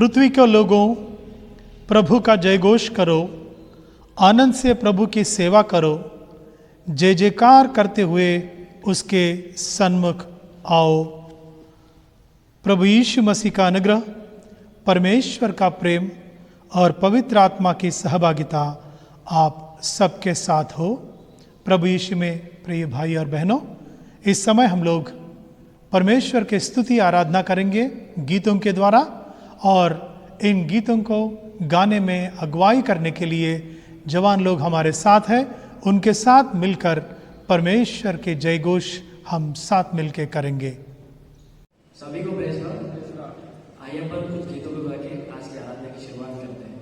पृथ्वी के लोगों, प्रभु का जयघोष करो, आनंद से प्रभु की सेवा करो, जय जयकार करते हुए उसके सन्मुख आओ। प्रभु यीशु मसीह का अनुग्रह, परमेश्वर का प्रेम और पवित्र आत्मा की सहभागिता आप सबके साथ हो। प्रभु यीशु में प्रिय भाई और बहनों, इस समय हम लोग परमेश्वर के स्तुति आराधना करेंगे गीतों के द्वारा, और इन गीतों को गाने में अगुवाई करने के लिए जवान लोग हमारे साथ हैं। उनके साथ मिलकर परमेश्वर के जयघोष हम साथ मिलकर करेंगे। सभी को प्रेज लॉर्ड। आइए अपन कुछ गीतों को गा के आज की आराधना की शुरुआत करते हैं।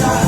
Oh,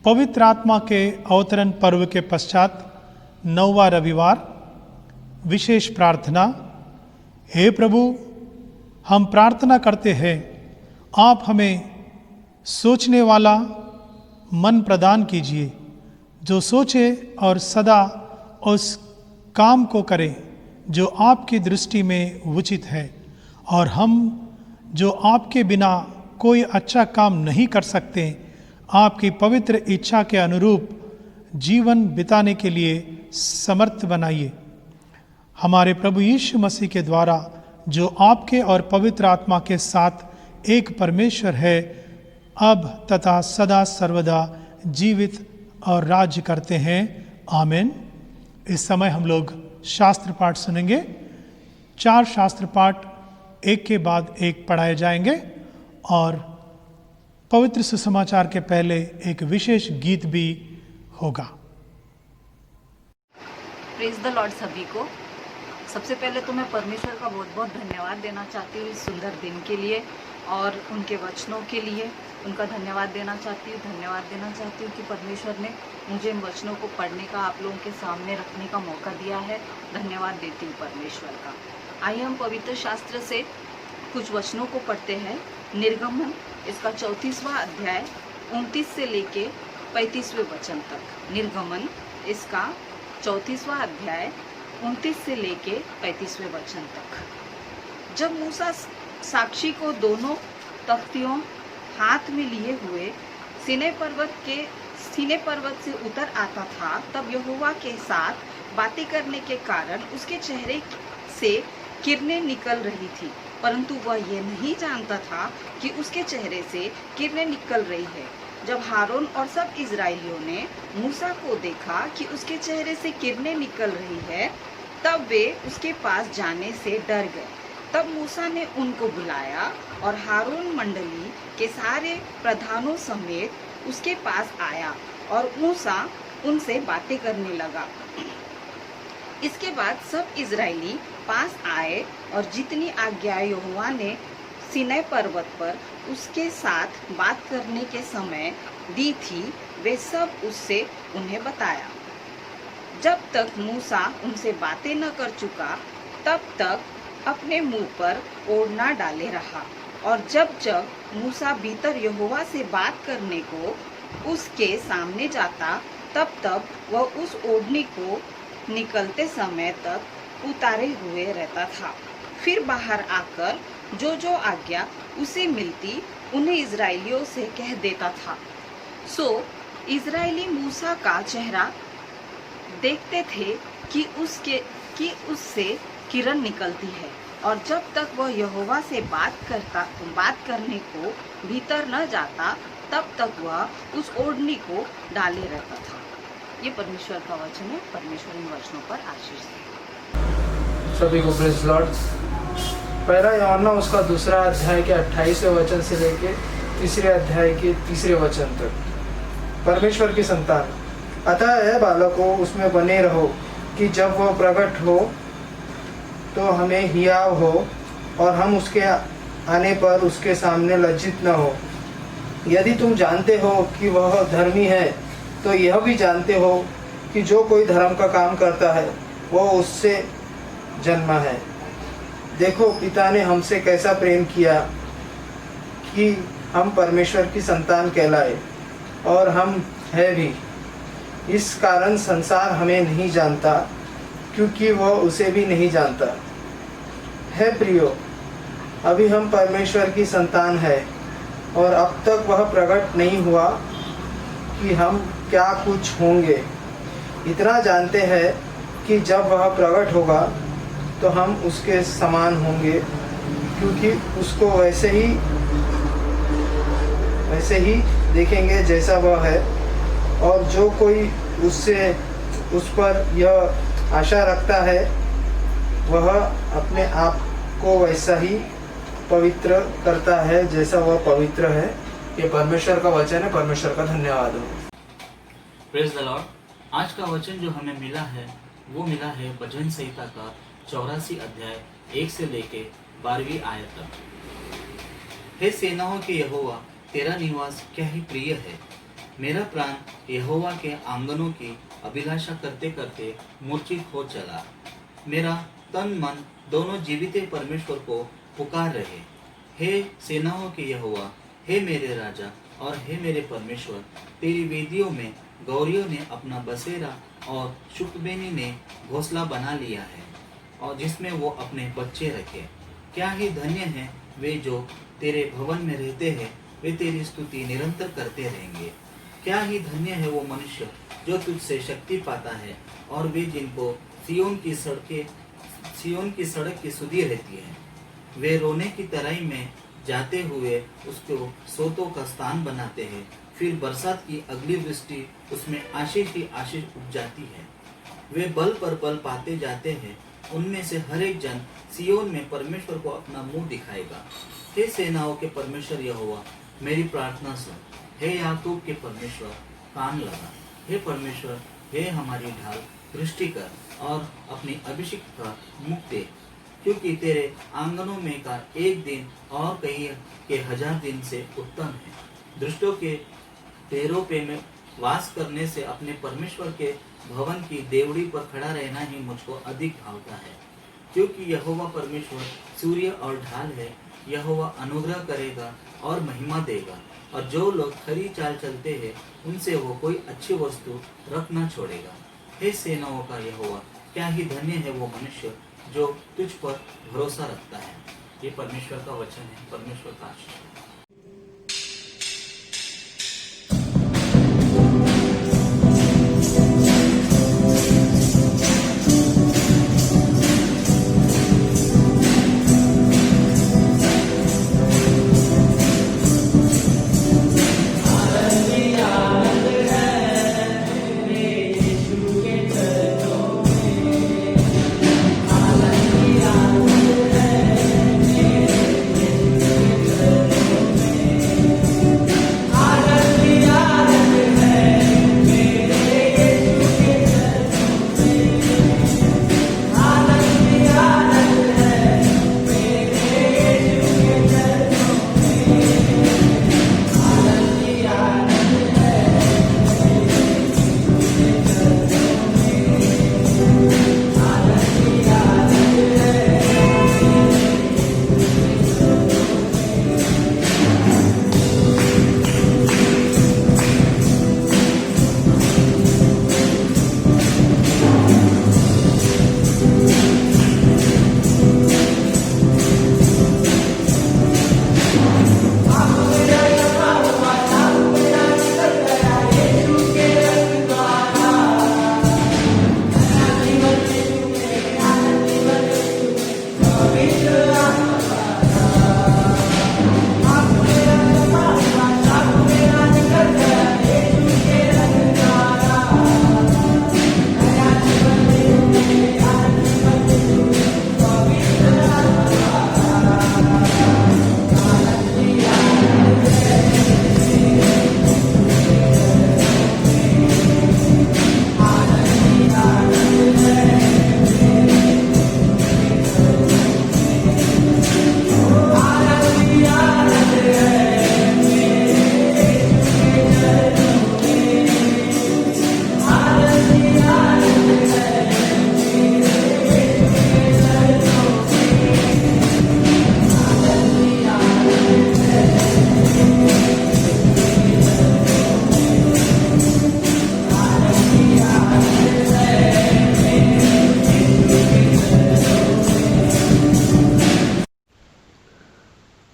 पवित्र आत्मा के अवतरण पर्व के पश्चात 9वां रविवार, विशेष प्रार्थना। हे प्रभु, हम प्रार्थना करते हैं, आप हमें सोचने वाला मन प्रदान कीजिए, जो सोचे और सदा उस काम को करे जो आपकी दृष्टि में उचित है, और हम जो आपके बिना कोई अच्छा काम नहीं कर सकते, आपकी पवित्र इच्छा के अनुरूप जीवन बिताने के लिए समर्थ बनाइए। हमारे प्रभु यीशु मसीह के द्वारा, जो आपके और पवित्र आत्मा के साथ एक परमेश्वर है, अब तथा सदा सर्वदा जीवित और राज्य करते हैं। आमीन। इस समय हम लोग शास्त्र पाठ सुनेंगे। 4 शास्त्र पाठ एक के बाद एक पढ़ाए जाएंगे और पवित्र सुसमाचार के पहले एक विशेष गीत भी होगा। प्रेज द लॉर्ड सभी को। सबसे पहले तो मैं परमेश्वर का बहुत बहुत धन्यवाद देना चाहती हूँ इस सुंदर दिन के लिए और उनके वचनों के लिए उनका धन्यवाद देना चाहती हूँ कि परमेश्वर ने मुझे इन वचनों को पढ़ने का, आप लोगों के सामने रखने का मौका दिया है। धन्यवाद देती हूँ परमेश्वर का। आइए हम पवित्र शास्त्र से कुछ वचनों को पढ़ते हैं। निर्गमन इसका 34वां अध्याय 29 से लेके 35वें वचन तक। निर्गमन इसका 34वां अध्याय 29 से लेके 35वें वचन तक। जब मूसा साक्षी को दोनों तख्तियों हाथ में लिए हुए सीनै पर्वत से उतर आता था, तब यहोवा के साथ बातें करने के कारण उसके चेहरे से किरणें निकल रही थी, परंतु वह ये नहीं जानता था कि उसके चेहरे से किरणें निकल रही है। जब हारून और सब इजरायलियों ने मूसा को देखा कि उसके चेहरे से किरणें निकल रही है, तब वे उसके पास जाने से डर गए। तब मूसा ने उनको बुलाया और हारून मंडली के सारे प्रधानों समेत उसके पास आया और मूसा उनसे बातें करने लगा। इसके बाद सब इजरायली पास आए और जितनी आज्ञा यहोवा ने सीनै पर्वत पर उसके साथ बात करने के समय दी थी, वे सब उससे उन्हें बताया। जब तक मूसा उनसे बातें न कर चुका, तब तक अपने मुंह पर ओढ़ना डाले रहा, और जब जब मूसा भीतर यहोवा से बात करने को उसके सामने जाता, तब तब वह उस ओढ़नी को निकलते समय तक उतारे हुए रहता था। फिर बाहर आकर जो जो आज्ञा उसे मिलती उन्हें इजरायलियों से कह देता था। सो इजरायली मूसा का चेहरा देखते थे कि उससे किरण निकलती है, और जब तक वह यहोवा से बात करने को भीतर न जाता, तब तक वह उस ओढ़नी को डाले रहता था। ये परमेश्वर का वचन है। परमेश्वर इन वचनों पर आशीष दे। सभी को प्रेज लॉर्ड। पहला यूहन्ना उसका 2 अध्याय के 28वें वचन से लेके 3 अध्याय के 3 वचन तक। परमेश्वर की संतान, अतः है बालकों, उसमें बने रहो कि जब वह प्रकट हो तो हमें हियाव हो और हम उसके आने पर उसके सामने लज्जित न हो। यदि तुम जानते हो कि वह धर्मी है, तो यह भी जानते हो कि जो कोई धर्म का काम करता है वह उससे जन्मा है। देखो, पिता ने हमसे कैसा प्रेम किया कि हम परमेश्वर की संतान कहलाए, और हम है भी। इस कारण संसार हमें नहीं जानता, क्योंकि वह उसे भी नहीं जानता। है प्रियो, अभी हम परमेश्वर की संतान है, और अब तक वह प्रकट नहीं हुआ कि हम क्या कुछ होंगे। इतना जानते हैं कि जब वह प्रकट होगा तो हम उसके समान होंगे, क्योंकि उसको वैसे ही देखेंगे जैसा वह है। और जो कोई उस पर यह आशा रखता है, वह अपने आप को वैसा ही पवित्र करता है जैसा वह पवित्र है। ये परमेश्वर का वचन है। परमेश्वर का धन्यवाद हो। Praise the Lord. आज का वचन जो हमें मिला है वो मिला है भजन संहिता का 84 अध्याय 1 से लेके 12वीं आयत तक। हे सेनाओं के यहोवा, तेरा निवास क्या ही प्रिय है। मेरा प्राण यहोवा के आंगनों की अभिलाषा करते करते मूर्छित हो चला। मेरा तन मन दोनों जीवित परमेश्वर को पुकार रहे। हे सेनाओं के यहोवा, हे मेरे राजा और हे मेरे परमेश्वर, तेरी वेदियों में गौरियों ने अपना बसेरा और शुकबेनी ने घोंसला बना लिया है, और जिसमें वो अपने बच्चे रखे। क्या ही धन्य है वे जो तेरे भवन में रहते हैं, वे तेरी स्तुति निरंतर करते रहेंगे। क्या ही धन्य है वो मनुष्य जो तुझसे शक्ति पाता है, और वे जिनको सियोन की सड़क की सुधि रहती है। वे रोने की तराई में जाते हुए उसको सोतों का स्थान बनाते हैं, फिर बरसात की अगली वृष्टि उसमें आशीष ही आशीष उपजाती है। वे बल पर बल पाते जाते हैं, उनमें से हर एक जन सियोन में परमेश्वर को अपना मुंह दिखाएगा। हे सेनाओं के परमेश्वर यहोवा, मेरी प्रार्थना सुन। हे याकूब के परमेश्वर, कान लगा। हे परमेश्वर, हे हमारी ढाल, दृष्टि कर और अपनी अभिषिक्त का मुख दे, क्योंकि तेरे आंगनों में का एक दिन और कहीं के 1000 दिन से उत्तम है। दुष्टों के पैरों पे में वास करने से अपने परमेश्वर के भवन की देवड़ी पर खड़ा रहना ही मुझको अधिक भावता है, क्योंकि यहोवा परमेश्वर सूर्य और ढाल है। यहोवा अनुग्रह करेगा और महिमा देगा, और जो लोग खरी चाल चलते हैं उनसे वो कोई अच्छी वस्तु रख न छोड़ेगा। हे सेनाओं का यहोवा, क्या ही धन्य है वो मनुष्य जो तुझ पर भरोसा रखता है। ये परमेश्वर का वचन है, परमेश्वर का आशीष।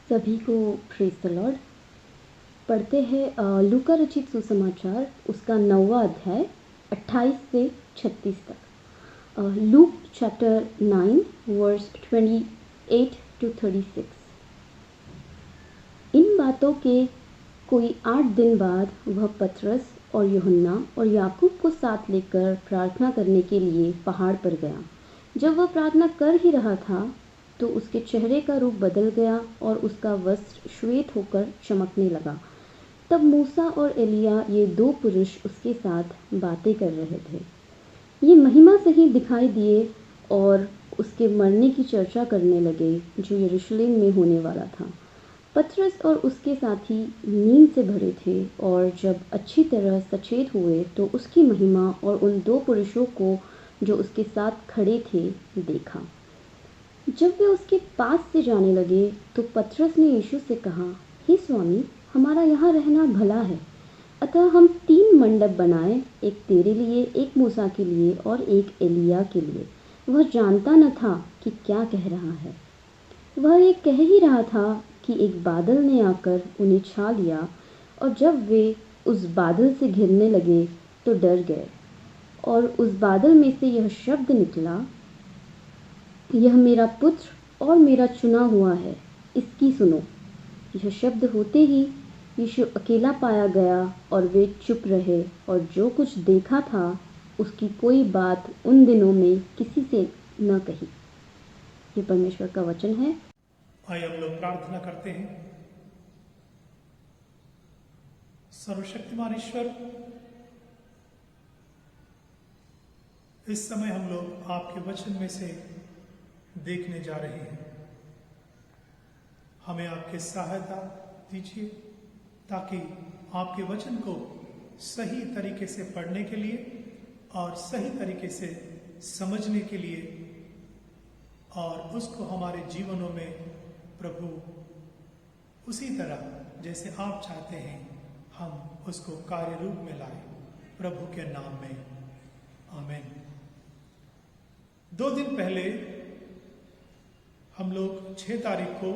सभी को प्रेज द लॉर्ड। पढ़ते हैं लूका रचित सुसमाचार उसका 9वां अध्याय 28 से 36 तक। Luke chapter 9 verse 28 to 36। इन बातों के कोई 8 दिन बाद वह पतरस और यूहन्ना और याकूब को साथ लेकर प्रार्थना करने के लिए पहाड़ पर गया। जब वह प्रार्थना कर ही रहा था तो उसके चेहरे का रूप बदल गया और उसका वस्त्र श्वेत होकर चमकने लगा। तब मूसा और एलिया ये 2 पुरुष उसके साथ बातें कर रहे थे। ये महिमा सहित दिखाई दिए और उसके मरने की चर्चा करने लगे जो यरूशलेम में होने वाला था। पतरस और उसके साथी नींद से भरे थे और जब अच्छी तरह सचेत हुए तो उसकी महिमा और उन दो पुरुषों को जो उसके साथ खड़े थे देखा। जब वे उसके पास से जाने लगे तो पतरस ने यीशु से कहा, हे स्वामी, हमारा यहाँ रहना भला है। अतः हम 3 मंडप बनाए, एक तेरे लिए, एक मूसा के लिए और एक एलिय्याह के लिए। वह जानता न था कि क्या कह रहा है। वह ये कह ही रहा था कि एक बादल ने आकर उन्हें छा लिया और जब वे उस बादल से घिरने लगे तो डर गए। और उस बादल में से यह शब्द निकला, यह मेरा पुत्र और मेरा चुना हुआ है, इसकी सुनो। यह शब्द होते ही यीशु अकेला पाया गया और वे चुप रहे और जो कुछ देखा था उसकी कोई बात उन दिनों में किसी से न कही। ये परमेश्वर का वचन है। आइए हम लोग प्रार्थना करते हैं। सर्वशक्तिमान ईश्वर, इस समय हम लोग आपके वचन में से देखने जा रहे हैं। हमें आपकी सहायता दीजिए ताकि आपके वचन को सही तरीके से पढ़ने के लिए और सही तरीके से समझने के लिए और उसको हमारे जीवनों में प्रभु उसी तरह जैसे आप चाहते हैं हम उसको कार्य रूप में लाएं, प्रभु के नाम में, आमीन। 2 दिन पहले हम लोग 6 तारीख को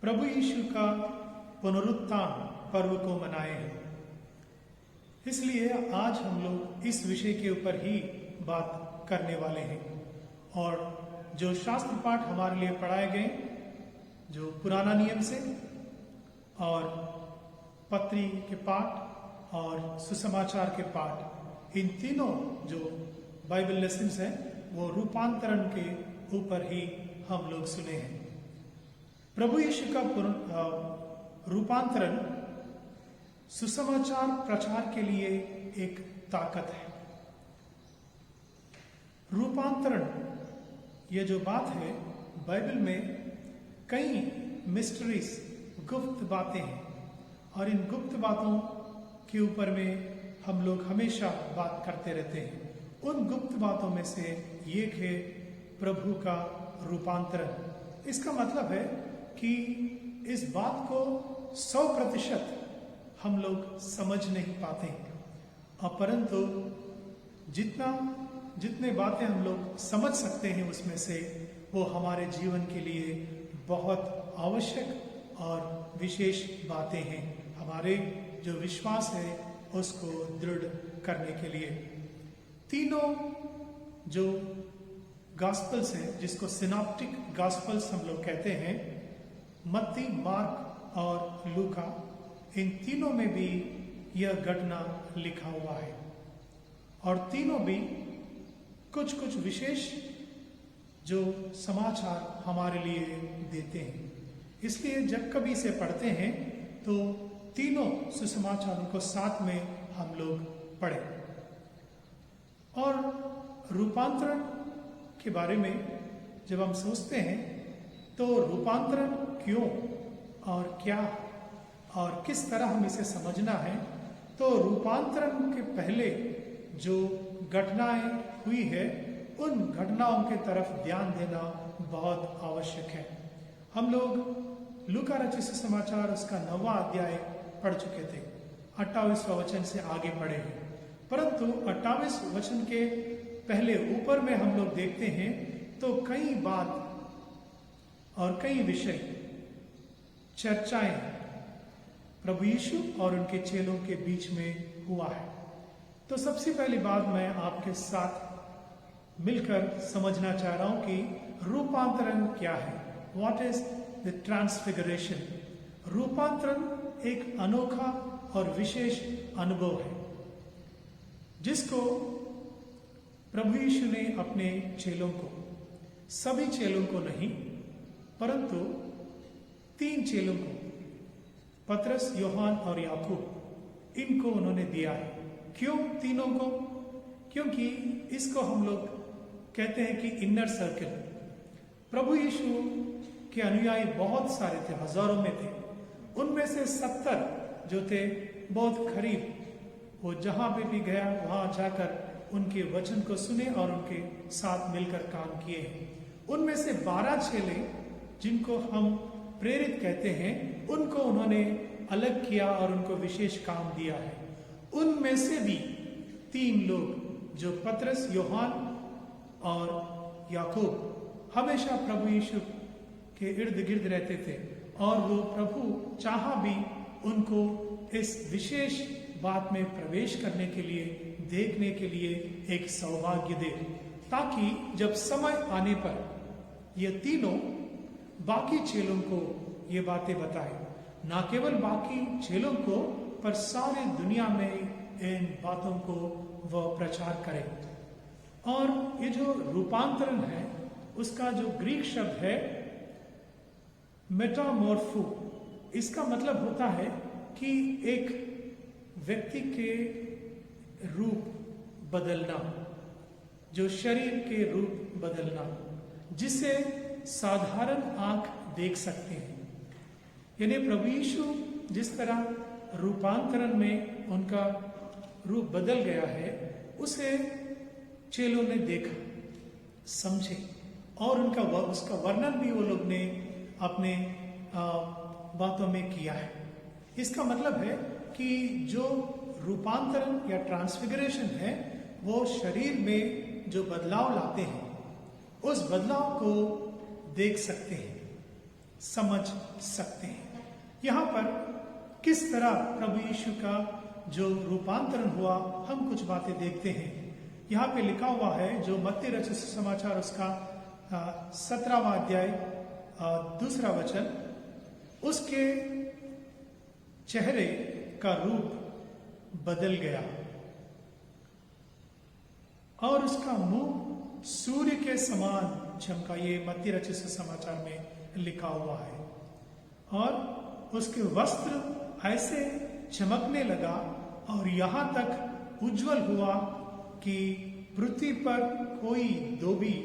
प्रभु यीशु का पुनरुत्थान पर्व को मनाए हैं। इसलिए आज हम लोग इस विषय के ऊपर ही बात करने वाले हैं और जो शास्त्र पाठ हमारे लिए पढ़ाए गए, जो पुराना नियम से और पत्री के पाठ और सुसमाचार के पाठ, इन तीनों जो बाइबल लेसन्स हैं वो रूपांतरण के ऊपर ही हम लोग सुने हैं। प्रभु यीशु का रूपांतरण सुसमाचार प्रचार के लिए एक ताकत है। रूपांतरण ये जो बात है, बाइबल में कई मिस्ट्रीज, गुप्त बातें हैं और इन गुप्त बातों के ऊपर में हम लोग हमेशा बात करते रहते हैं। उन गुप्त बातों में से एक है प्रभु का रूपांतरण। इसका मतलब है कि इस बात को 100% हम लोग समझ नहीं पाते, परंतु जितने बातें हम लोग समझ सकते हैं उसमें से वो हमारे जीवन के लिए बहुत आवश्यक और विशेष बातें हैं, हमारे जो विश्वास है उसको दृढ़ करने के लिए। तीनों जो गॉस्पल्स हैं, जिसको सिनॉप्टिक गॉस्पल्स हम लोग कहते हैं, मत्ती, मार्क और लूका, इन तीनों में भी यह घटना लिखा हुआ है और तीनों भी कुछ कुछ विशेष जो समाचार हमारे लिए देते हैं। इसलिए जब कभी इसे पढ़ते हैं तो तीनों सुसमाचारों को साथ में हम लोग पढ़ें। और रूपांतरण के बारे में जब हम सोचते हैं तो रूपांतरण क्यों और क्या और किस तरह हम इसे समझना है, तो रूपांतरण के पहले जो घटनाएं हुई है उन घटनाओं के तरफ ध्यान देना बहुत आवश्यक है। हम लोग लूका रचित सुसमाचार उसका 9वां अध्याय पढ़ चुके थे, 28वां वचन से आगे पढ़े हैं, परंतु 28 वचन के पहले ऊपर में हम लोग देखते हैं तो कई बात और कई विषय, चर्चाएं प्रभु यीशु और उनके चेलों के बीच में हुआ है। तो सबसे पहली बात मैं आपके साथ मिलकर समझना चाह रहा हूं कि रूपांतरण क्या है। What is the transfiguration? रूपांतरण एक अनोखा और विशेष अनुभव है जिसको प्रभु यीशु ने अपने चेलों को, सभी चेलों को नहीं परंतु 3 चेलों को, पतरस, यूहन्ना और याकूब, इनको उन्होंने दिया है। क्यों तीनों को? क्योंकि इसको हम लोग कहते हैं कि इनर सर्कल। प्रभु यीशु के अनुयायी बहुत सारे थे, हजारों में थे। उनमें से 70 जो थे बहुत करीब, वो जहां पे भी गया वहां जाकर उनके वचन को सुने और उनके साथ मिलकर काम किए हैं। उनमें से 12 चेले जिनको हम प्रेरित कहते हैं, उनको उन्होंने अलग किया और उनको विशेष काम दिया है। उनमें से भी 3 लोग जो पतरस, यूहन्ना और याकूब हमेशा प्रभु यीशु के इर्द गिर्द रहते थे और वो प्रभु चाहा भी उनको इस विशेष बात में प्रवेश करने के लिए, देखने के लिए एक सौभाग्य दे, ताकि जब समय आने पर ये तीनों बाकी चेलों को ये बातें बताएं। ना केवल बाकी चेलों को, पर सारे दुनिया में इन बातों को वह प्रचार करें। और ये जो रूपांतरण है, उसका जो ग्रीक शब्द है मेटामॉर्फो, इसका मतलब होता है कि एक व्यक्ति के रूप बदलना, जो शरीर के रूप बदलना, जिसे साधारण आंख देख सकते हैं। यानी प्रभु यीशु जिस तरह रूपांतरण में उनका रूप बदल गया है, उसे चेलों ने देखा, समझे और उसका वर्णन भी वो लोग ने अपने बातों में किया है। इसका मतलब है कि जो रूपांतरण या ट्रांसफिगरेशन है, वो शरीर में जो बदलाव लाते हैं, उस बदलाव को देख सकते हैं, समझ सकते हैं। यहाँ पर किस तरह प्रभु यीशु का जो रूपांतरण हुआ, हम कुछ बातें देखते हैं। यहाँ पे लिखा हुआ है, जो मत्ती रचित सुसमाचार उसका 17वां अध्याय 2 वचन, उसके चेहरे का रूप बदल गया और उसका मुंह सूर्य के समान चमका। ये मत्ती रचित सुसमाचार में लिखा हुआ है। और उसके वस्त्र ऐसे चमकने लगा और यहां तक उज्जवल हुआ कि पृथ्वी पर कोई धोबी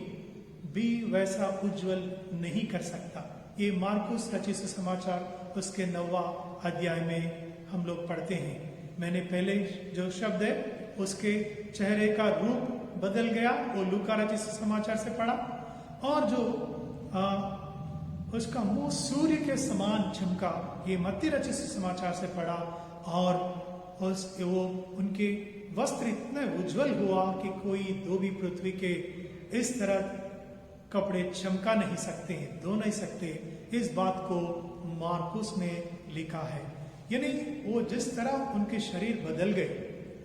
भी वैसा उज्जवल नहीं कर सकता। ये मार्कुस रचित सुसमाचार उसके 9वां अध्याय में हम लोग पढ़ते हैं। मैंने पहले जो शब्द है उसके चेहरे का रूप बदल गया, वो लूका रचित सुसमाचार से पढ़ा। और जो उसका मुंह सूर्य के समान चमका, ये मत्ती रचित सुसमाचार से पढ़ा। और वो उनके वस्त्र इतने उज्जवल हुआ कि कोई धोबी पृथ्वी के इस तरह कपड़े चमका नहीं सकते हैं, धो नहीं सकते। इस बात को मार्कुस ने लिखा है। यानी वो जिस तरह उनके शरीर बदल गए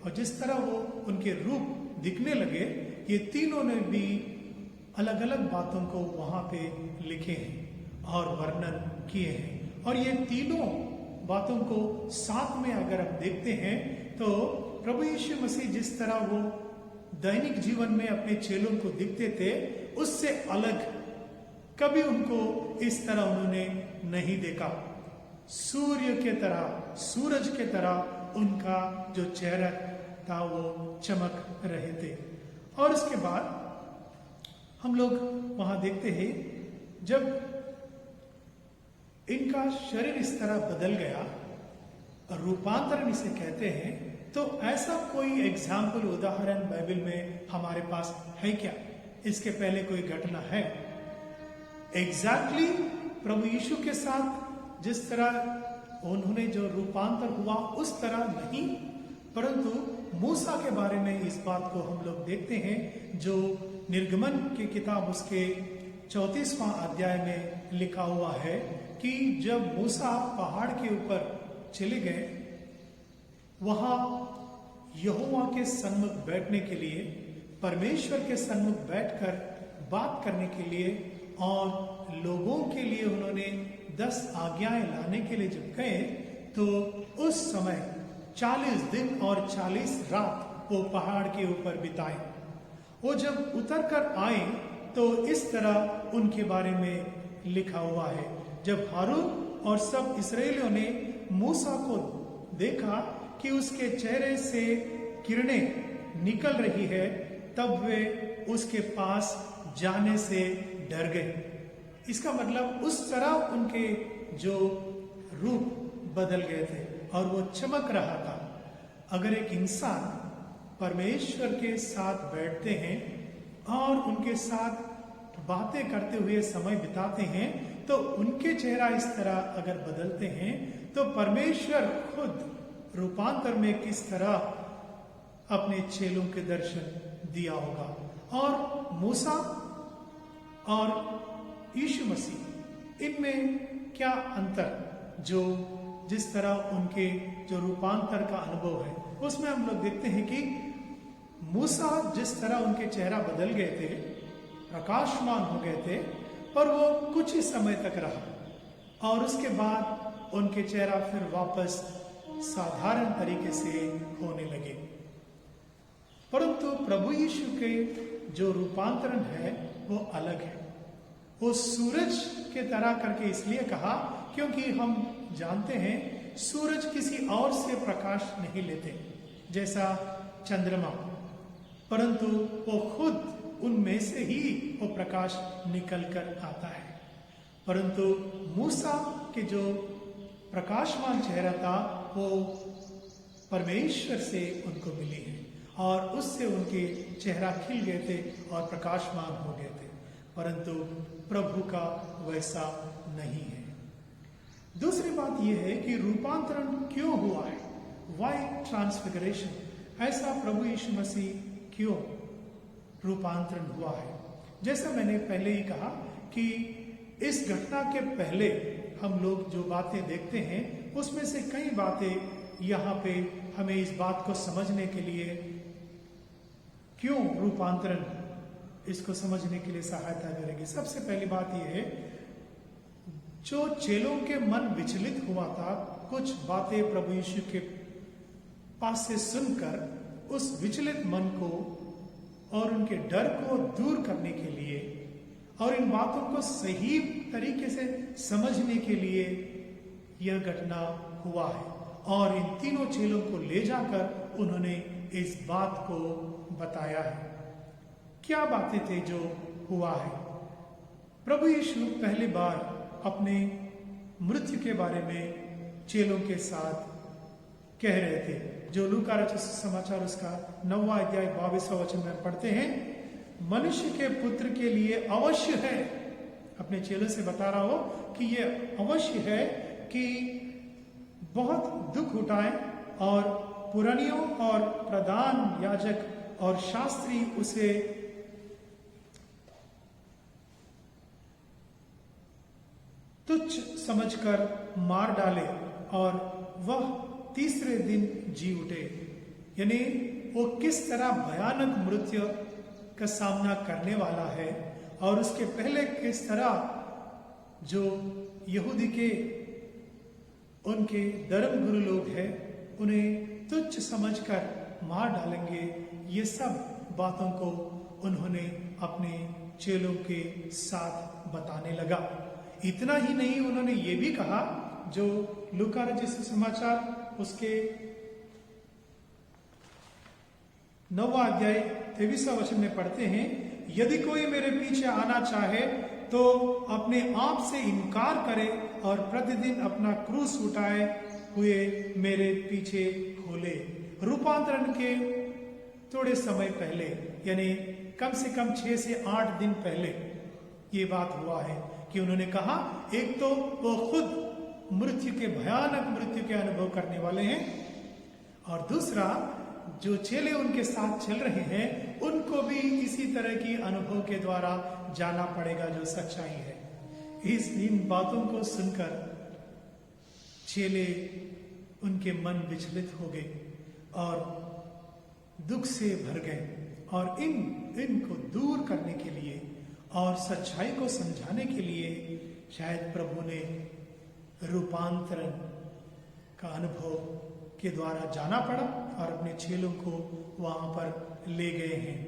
और जिस तरह वो उनके रूप दिखने लगे, ये तीनों ने भी अलग अलग बातों को वहां पे लिखे हैं और वर्णन किए हैं। और ये तीनों बातों को साथ में अगर हम देखते हैं, तो प्रभु यीशु मसीह जिस तरह वो दैनिक जीवन में अपने चेलों को दिखते थे, उससे अलग कभी उनको इस तरह उन्होंने नहीं देखा। सूर्य के तरह, सूरज के तरह उनका जो चेहरा था वो चमक रहे थे। और इसके बाद हम लोग वहां देखते हैं, जब इनका शरीर इस तरह बदल गया, रूपांतरण इसे कहते हैं, तो ऐसा कोई एग्जाम्पल, उदाहरण बाइबल में हमारे पास है क्या? इसके पहले कोई घटना है? एग्जैक्टली प्रभु यीशु के साथ जिस तरह उन्होंने जो रूपांतर हुआ उस तरह नहीं, परंतु मूसा के बारे में इस बात को हम लोग देखते हैं, जो निर्गमन की किताब उसके 34वां अध्याय में लिखा हुआ है कि जब मूसा पहाड़ के ऊपर चले गए, वहां यहोवा के सन्मुख बैठने के लिए, परमेश्वर के सन्मुख बैठकर बात करने के लिए और लोगों के लिए उन्होंने 10 आज्ञाएं लाने के लिए जब गए, तो उस समय 40 दिन और 40 रात वो पहाड़ के ऊपर बिताए। वो जब उतर कर आए तो इस तरह उनके बारे में लिखा हुआ है, जब हारून और सब इस्राएलियों ने मूसा को देखा कि उसके चेहरे से किरणें निकल रही है, तब वे उसके पास जाने से डर गए। इसका मतलब उस तरह उनके जो रूप बदल गए थे और वो चमक रहा था। अगर एक इंसान परमेश्वर के साथ बैठते हैं और उनके साथ बातें करते हुए समय बिताते हैं तो उनके चेहरा इस तरह अगर बदलते हैं तो परमेश्वर खुद रूपांतर में किस तरह अपने चेलों के दर्शन दिया होगा। और मूसा और यीशु मसीह, इनमें क्या अंतर, जो जिस तरह उनके जो रूपांतर का अनुभव है उसमें हम लोग देखते हैं कि मूसा जिस तरह उनके चेहरा बदल गए थे, प्रकाशमान हो गए थे, पर वो कुछ ही समय तक रहा और उसके बाद उनके चेहरा फिर वापस साधारण तरीके से होने लगे। परंतु प्रभु यीशु के जो रूपांतरण है वो अलग है। वो सूरज के तरह करके इसलिए कहा क्योंकि हम जानते हैं सूरज किसी और से प्रकाश नहीं लेते जैसा चंद्रमा, परंतु वो खुद उनमें से ही वो प्रकाश निकल कर आता है। परंतु मूसा के जो प्रकाशमान चेहरा था वो परमेश्वर से उनको मिली है और उससे उनके चेहरा खिल गए थे और प्रकाशमान हो गए थे, परंतु प्रभु का वैसा नहीं है। दूसरी बात यह है कि रूपांतरण क्यों हुआ है, वाई ट्रांसफिगरेशन, ऐसा प्रभु यीशु मसीह क्यों रूपांतरण हुआ है। जैसा मैंने पहले ही कहा कि इस घटना के पहले हम लोग जो बातें देखते हैं उसमें से कई बातें यहाँ पे हमें इस बात को समझने के लिए, क्यों रूपांतरण, इसको समझने के लिए सहायता करेगी। सबसे पहली बात यह है, जो चेलों के मन विचलित हुआ था, कुछ बातें प्रभु यीशु के पास से सुनकर उस विचलित मन को और उनके डर को दूर करने के लिए और इन बातों को सही तरीके से समझने के लिए यह घटना हुआ है और इन तीनों चेलों को ले जाकर उन्होंने इस बात को बताया है। क्या बातें थे जो हुआ है? प्रभु यीशु पहली बार अपने मृत्यु के बारे में चेलों के साथ कह रहे थे, जो लूका रचित समाचार उसका 9वां अध्याय 22वां वचन में पढ़ते हैं, मनुष्य के पुत्र के लिए अवश्य है, अपने चेलों से बता रहा हो कि यह अवश्य है कि बहुत दुख उठाए और पुरानियों और प्रधान याजक और शास्त्री उसे तुच्छ समझकर मार डाले और वह तीसरे दिन जी उठे। यानी वो किस तरह भयानक मृत्यु का सामना करने वाला है और उसके पहले किस तरह जो यहूदी के उनके धर्म गुरु लोग हैं उन्हें तुच्छ समझकर मार डालेंगे। ये सब बातों को उन्होंने अपने चेलों के साथ बताने लगा। इतना ही नहीं, उन्होंने ये भी कहा, जो लूका रचित समाचार उसके 9वां अध्याय 23वां वचन में पढ़ते हैं, यदि कोई मेरे पीछे आना चाहे तो अपने आप से इनकार करे और प्रतिदिन अपना क्रूस उठाए हुए मेरे पीछे खोले। रूपांतरण के थोड़े समय पहले, यानी कम से कम 6 से 8 दिन पहले ये बात हुआ है कि उन्होंने कहा, एक तो वो खुद मृत्यु के, भयानक मृत्यु के अनुभव करने वाले हैं और दूसरा जो चेले उनके साथ चल रहे हैं उनको भी इसी तरह की अनुभव के द्वारा जाना पड़ेगा जो सच्चाई है। इन बातों को सुनकर चेले, उनके मन विचलित हो गए और दुख से भर गए और इनको दूर करने के लिए और सच्चाई को समझाने के लिए शायद प्रभु ने रूपांतरण का अनुभव के द्वारा जाना पड़ा और अपने चेलों को वहां पर ले गए हैं।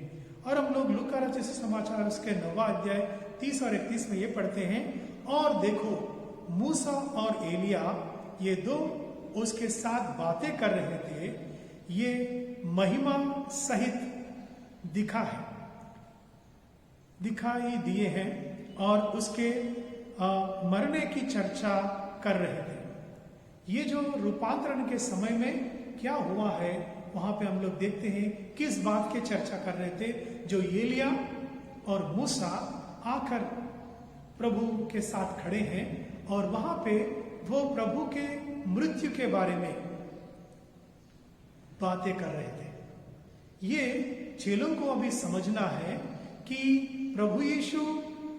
और हम लोग लूका रचित समाचार उसके 9वां अध्याय 30 और 31 में ये पढ़ते हैं, और देखो मूसा और एलिया ये दो उसके साथ बातें कर रहे थे, ये महिमा सहित दिखाई दिए हैं और उसके मरने की चर्चा कर रहे थे। ये जो रूपांतरण के समय में क्या हुआ है, वहां पे हम लोग देखते हैं किस बात की चर्चा कर रहे थे। जो एलिया और मूसा आकर प्रभु के साथ खड़े हैं और वहां पे वो प्रभु के मृत्यु के बारे में बातें कर रहे थे। ये चेलों को अभी समझना है कि प्रभु यीशु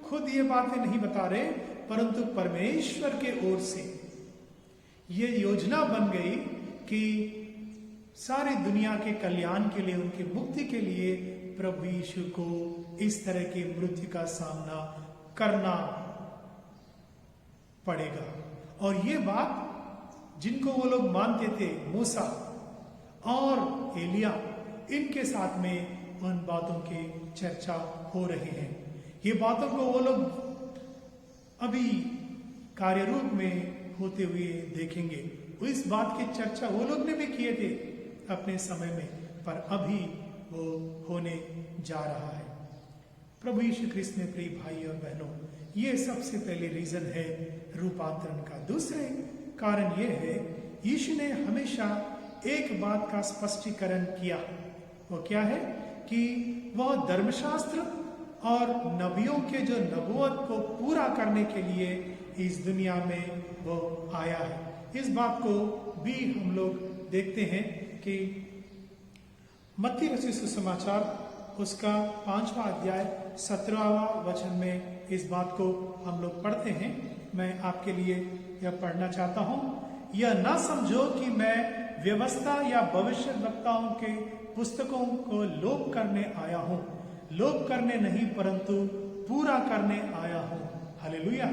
खुद ये बातें नहीं बता रहे, परंतु परमेश्वर के ओर से ये योजना बन गई कि सारी दुनिया के कल्याण के लिए, उनकी मुक्ति के लिए प्रभु यीशु को इस तरह की मृत्यु का सामना करना पड़ेगा। और ये बात जिनको वो लोग मानते थे, मूसा और एलिया, इनके साथ में उन बातों की चर्चा हो रही है। ये बातों को वो लोग अभी कार्य रूप में होते हुए देखेंगे। इस बात की चर्चा वो लोग ने भी किए थे अपने समय में, पर अभी वो होने जा रहा है। प्रभु यीशु क्रिस्त में प्रिय भाई और बहनों, ये सबसे पहले रीजन है रूपांतरण का। दूसरे कारण ये है, यीशु ने हमेशा एक बात का स्पष्टीकरण किया। वो क्या है कि वह धर्मशास्त्र और नबियों के जो नबूवत को पूरा करने के लिए इस दुनिया में वो आया है। इस बात को भी हम लोग देखते हैं कि मत्ती रचित सुसमाचार उसका 5वां अध्याय 17वां वचन में इस बात को हम लोग पढ़ते हैं। मैं आपके लिए यह पढ़ना चाहता हूं। यह ना समझो कि मैं व्यवस्था या भविष्यद्वक्ताओं के पुस्तकों को लोप करने आया हूं। लोप करने नहीं, परंतु पूरा करने आया हूं। हालेलुया।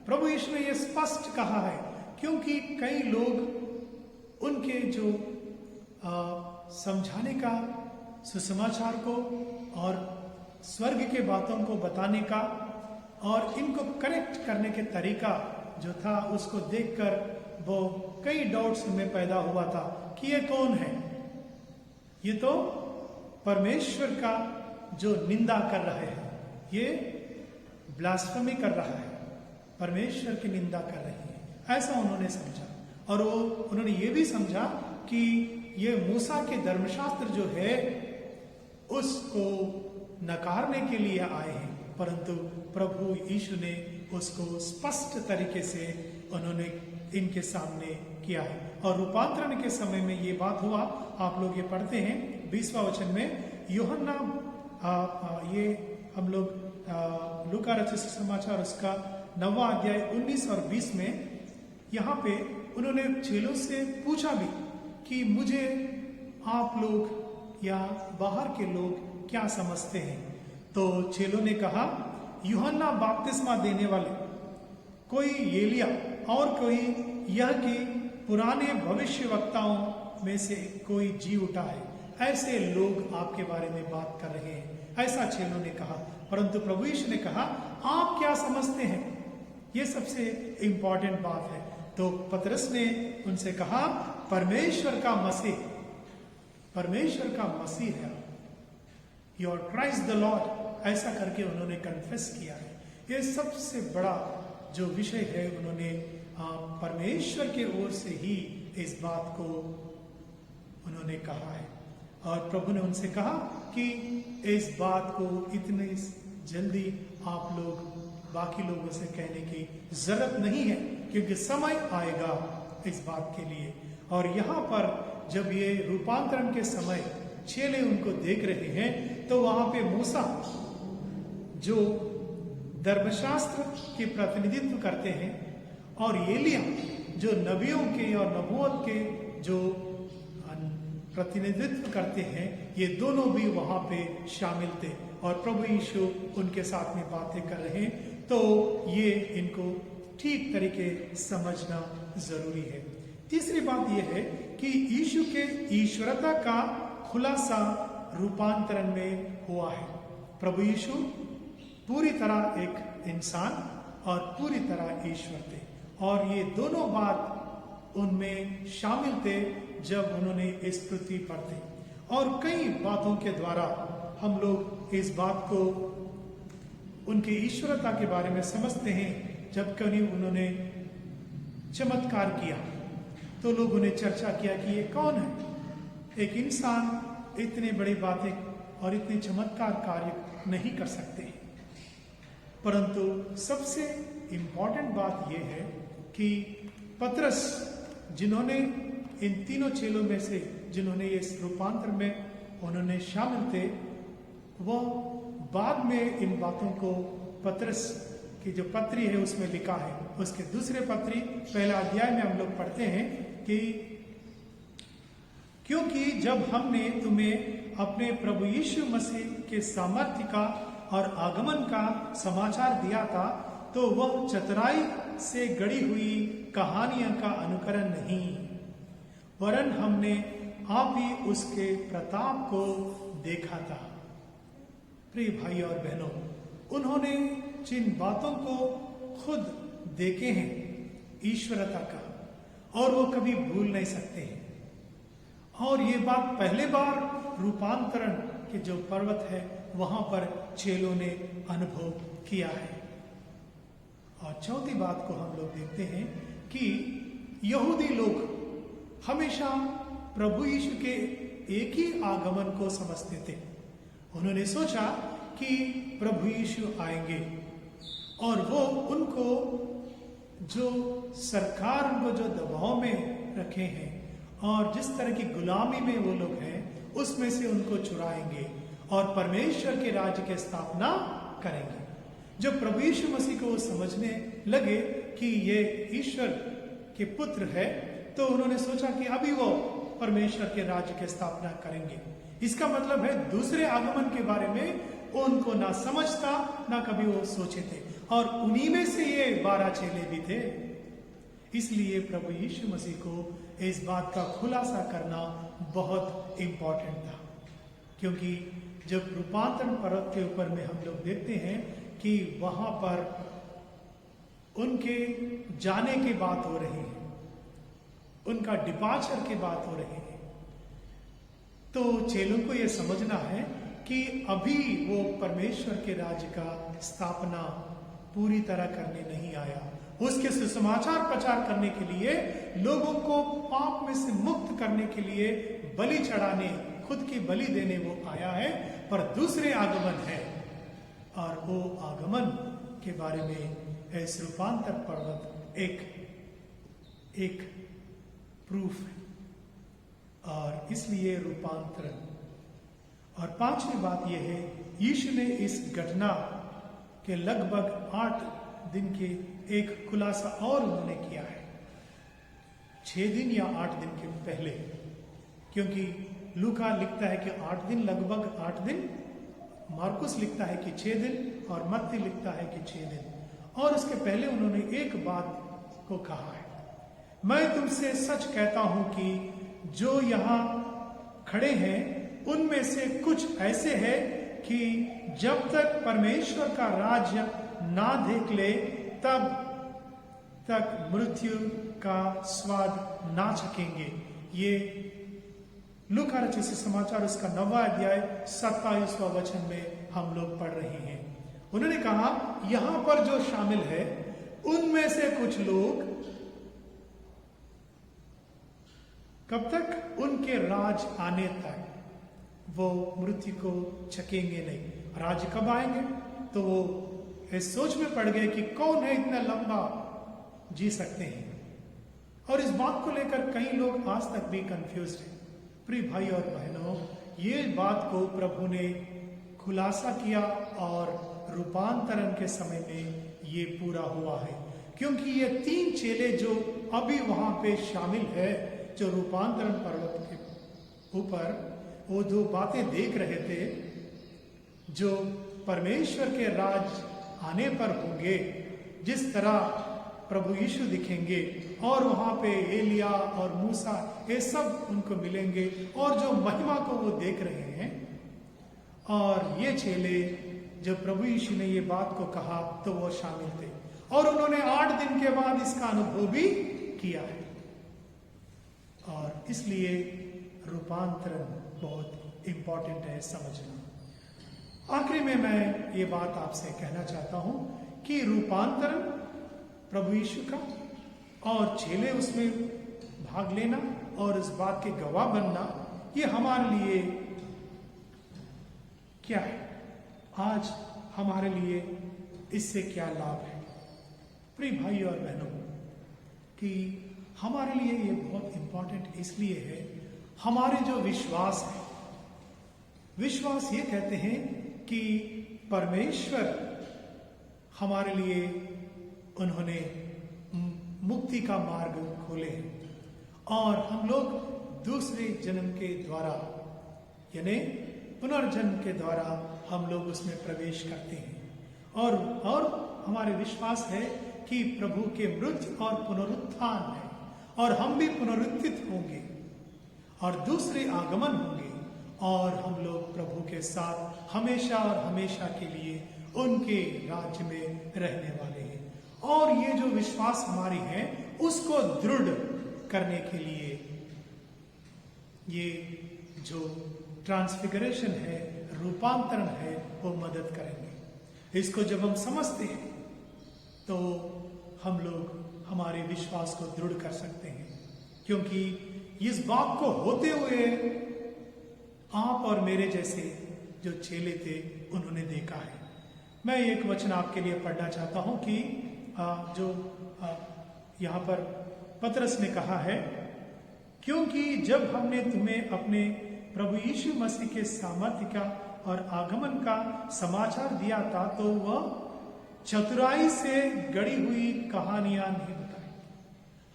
प्रभु यीशु ने यह स्पष्ट कहा है, क्योंकि कई लोग उनके जो समझाने का, सुसमाचार को और स्वर्ग के बातों को बताने का और इनको करेक्ट करने के तरीका जो था, उसको देखकर वो कई डाउट्स में पैदा हुआ था कि ये कौन है। ये तो परमेश्वर का जो निंदा कर रहे हैं, ये ब्लास्फेमी कर रहा है, परमेश्वर की निंदा कर रही है, ऐसा उन्होंने समझा। और वो उन्होंने ये भी समझा कि ये मूसा के धर्मशास्त्र जो है उसको नकारने के लिए आए हैं, परंतु प्रभु यीशु ने उसको स्पष्ट तरीके से उन्होंने इनके सामने किया है। और रूपांतरण के समय में ये बात हुआ। आप लोग ये पढ़ते हैं 20वां वचन में, यूहन्ना ये हम लोग लूका रचित सुसमाचार उसका 9वां अध्याय 19 और 20 में यहाँ पे उन्होंने चेलों से पूछा भी कि मुझे आप लोग या बाहर के लोग क्या समझते हैं। तो चेलों ने कहा, यूहन्ना बपतिस्मा देने वाले, कोई एलिया और कोई यह कि पुराने भविष्यवक्ताओं में से कोई जी उठा है, ऐसे लोग आपके बारे में बात कर रहे हैं, ऐसा चेलों ने कहा। परंतु प्रभु यीशु ने कहा, आप क्या समझते हैं। ये सबसे इंपॉर्टेंट बात है। तो पतरस ने उनसे कहा, परमेश्वर का मसीह, परमेश्वर का मसीह है, योर क्राइस्ट द लॉर्ड, ऐसा करके उन्होंने कन्फेस किया है। ये सबसे बड़ा जो विषय है, उन्होंने परमेश्वर के ओर से ही इस बात को उन्होंने कहा है। और प्रभु ने उनसे कहा कि इस बात को इतनी जल्दी आप लोग बाकी लोगों से कहने की जरूरत नहीं है, क्योंकि समय आएगा इस बात के लिए। और यहाँ पर जब ये रूपांतरण के समय चेले उनको देख रहे हैं, तो वहां पे मूसा जो धर्मशास्त्र के प्रतिनिधित्व करते हैं और एलिया जो नबियों के और नबूवत के जो प्रतिनिधित्व करते हैं, ये दोनों भी वहां पे शामिल थे और प्रभु यीशु उनके साथ में बातें कर रहे हैं। तो ये इनको ठीक तरीके समझना जरूरी है। तीसरी बात यह है कि यीशु के ईश्वरता का खुलासा रूपांतरण में हुआ है। प्रभु यीशु पूरी तरह एक इंसान और पूरी तरह ईश्वर थे, और ये दोनों बात उनमें शामिल थे जब उन्होंने इस पृथ्वी पर थे। और कई बातों के द्वारा हम लोग इस बात को, उनकी ईश्वरता के बारे में समझते हैं जब कभी उन्होंने चमत्कार किया तो लोगों ने चर्चा किया कि ये कौन है, एक इंसान इतने बड़ी बातें और इतने चमत्कार कार्य नहीं कर सकते। परंतु सबसे इंपॉर्टेंट बात यह है कि पतरस, जिन्होंने इन तीनों चेलों में से जिन्होंने इस रूपांतर में उन्होंने शामिल थे, वह बाद में इन बातों को पतरस की जो पत्री है उसमें लिखा है। उसके दूसरे पत्री पहला अध्याय में हम लोग पढ़ते हैं कि क्योंकि जब हमने तुम्हें अपने प्रभु यीशु मसीह के सामर्थ्य का और आगमन का समाचार दिया था, तो वह चतुराई से गढ़ी हुई कहानियों का अनुकरण नहीं, वरन हमने आप ही उसके प्रताप को देखा था। प्रिय भाई और बहनों, उन्होंने जिन बातों को खुद देखे हैं ईश्वरता का, और वो कभी भूल नहीं सकते हैं। और ये बात पहले बार रूपांतरण के जो पर्वत है वहां पर चेलों ने अनुभव किया है। और चौथी बात को हम लोग देखते हैं कि यहूदी लोग हमेशा प्रभु यीशु के एक ही आगमन को समझते थे। उन्होंने सोचा कि प्रभु यीशु आएंगे और वो उनको जो सरकार उनको जो दबाव में रखे हैं और जिस तरह की गुलामी में वो लोग हैं उसमें से उनको छुड़ाएंगे और परमेश्वर के राज्य की स्थापना करेंगे। जब प्रभु यीशु मसीह को वो समझने लगे कि ये ईश्वर के पुत्र है, तो उन्होंने सोचा कि अभी वो परमेश्वर के राज्य की स्थापना करेंगे। इसका मतलब है दूसरे आगमन के बारे में उनको ना समझता ना कभी वो सोचे थे, और उन्हीं में से ये 12 चेले भी थे। इसलिए प्रभु यीशु मसीह को इस बात का खुलासा करना बहुत इंपॉर्टेंट था, क्योंकि जब रूपांतरण पर्वत के ऊपर में हम लोग देखते हैं कि वहां पर उनके जाने की बात हो रही है, उनका डिपार्चर की बात हो रही है, तो चेलों को यह समझना है कि अभी वो परमेश्वर के राज्य का स्थापना पूरी तरह करने नहीं आया। उसके सुसमाचार प्रचार करने के लिए, लोगों को पाप में से मुक्त करने के लिए बलि चढ़ाने, खुद की बलि देने वो आया है, पर दूसरे आगमन है। और वो आगमन के बारे में इस रूपांतर पर्वत एक प्रूफ है, और इसलिए रूपांतरण। और पांचवी बात यह है, यीशु ने इस घटना के लगभग 8 दिन के एक खुलासा और उन्होंने किया है, 6 दिन या 8 दिन के पहले, क्योंकि लूका लिखता है कि 8 दिन, लगभग 8 दिन, मार्कुस लिखता है कि 6 दिन, और मत्ती लिखता है कि 6 दिन। और उसके पहले उन्होंने एक बात को कहा है, मैं तुमसे सच कहता हूं कि जो यहां खड़े हैं उनमें से कुछ ऐसे हैं कि जब तक परमेश्वर का राज्य ना देख ले तब तक मृत्यु का स्वाद ना चखेंगे। ये लूका रचित समाचार उसका 9वां अध्याय 27वां वचन में हम लोग पढ़ रहे हैं। उन्होंने कहा यहां पर जो शामिल है उनमें से कुछ लोग कब तक, उनके राज आने तक वो मृत्यु को चखेंगे नहीं। राज कब आएंगे, तो वो इस सोच में पड़ गए कि कौन है इतना लंबा जी सकते हैं। और इस बात को लेकर कई लोग आज तक भी कंफ्यूज हैं। प्रिय भाई और बहनों, ये बात को प्रभु ने खुलासा किया और रूपांतरण के समय में ये पूरा हुआ है, क्योंकि ये 3 चेले जो अभी वहां पे शामिल है, जो रूपांतरण पर्वत के ऊपर वो 2 बातें देख रहे थे, जो परमेश्वर के राज आने पर होंगे, जिस तरह प्रभु यीशु दिखेंगे और वहां पे एलिया और मूसा ये सब उनको मिलेंगे, और जो महिमा को वो देख रहे हैं। और ये चेले जब प्रभु यीशु ने ये बात को कहा तो वो शामिल थे, और उन्होंने 8 दिन के बाद इसका अनुभव भी किया है। और इसलिए रूपांतरण बहुत इंपॉर्टेंट है समझना। आखिरी में मैं ये बात आपसे कहना चाहता हूं कि रूपांतरण प्रभु यीशु का और चेले उसमें भाग लेना और इस बात के गवाह बनना, ये हमारे लिए क्या है? आज हमारे लिए इससे क्या लाभ है? प्रिय भाई और बहनों, कि हमारे लिए ये बहुत इंपॉर्टेंट इसलिए है, हमारे जो विश्वास है, विश्वास ये कहते हैं कि परमेश्वर हमारे लिए उन्होंने मुक्ति का मार्ग खोले हैं और हम लोग दूसरे जन्म के द्वारा यानी पुनर्जन्म के द्वारा हम लोग उसमें प्रवेश करते हैं और हमारे विश्वास है कि प्रभु के मृत्यु और पुनरुत्थान है और हम भी पुनरुत्थित होंगे और दूसरे आगमन होंगे और हम लोग प्रभु के साथ हमेशा और हमेशा के लिए उनके राज्य में रहने वाले हैं। और ये जो विश्वास हमारी है उसको दृढ़ करने के लिए ये जो ट्रांसफिगरेशन है, रूपांतरण है, वो मदद करेंगे। इसको जब हम समझते हैं तो हम लोग हमारे विश्वास को दृढ़ कर सकते हैं, क्योंकि इस बात को होते हुए आप और मेरे जैसे जो चेले थे उन्होंने देखा है। मैं एक वचन आपके लिए पढ़ना चाहता हूं कि जो यहाँ पर पतरस ने कहा है, क्योंकि जब हमने तुम्हें अपने प्रभु यीशु मसीह के सामर्थ्य का और आगमन का समाचार दिया था तो वह चतुराई से गढ़ी हुई कहानियां नहीं बताई।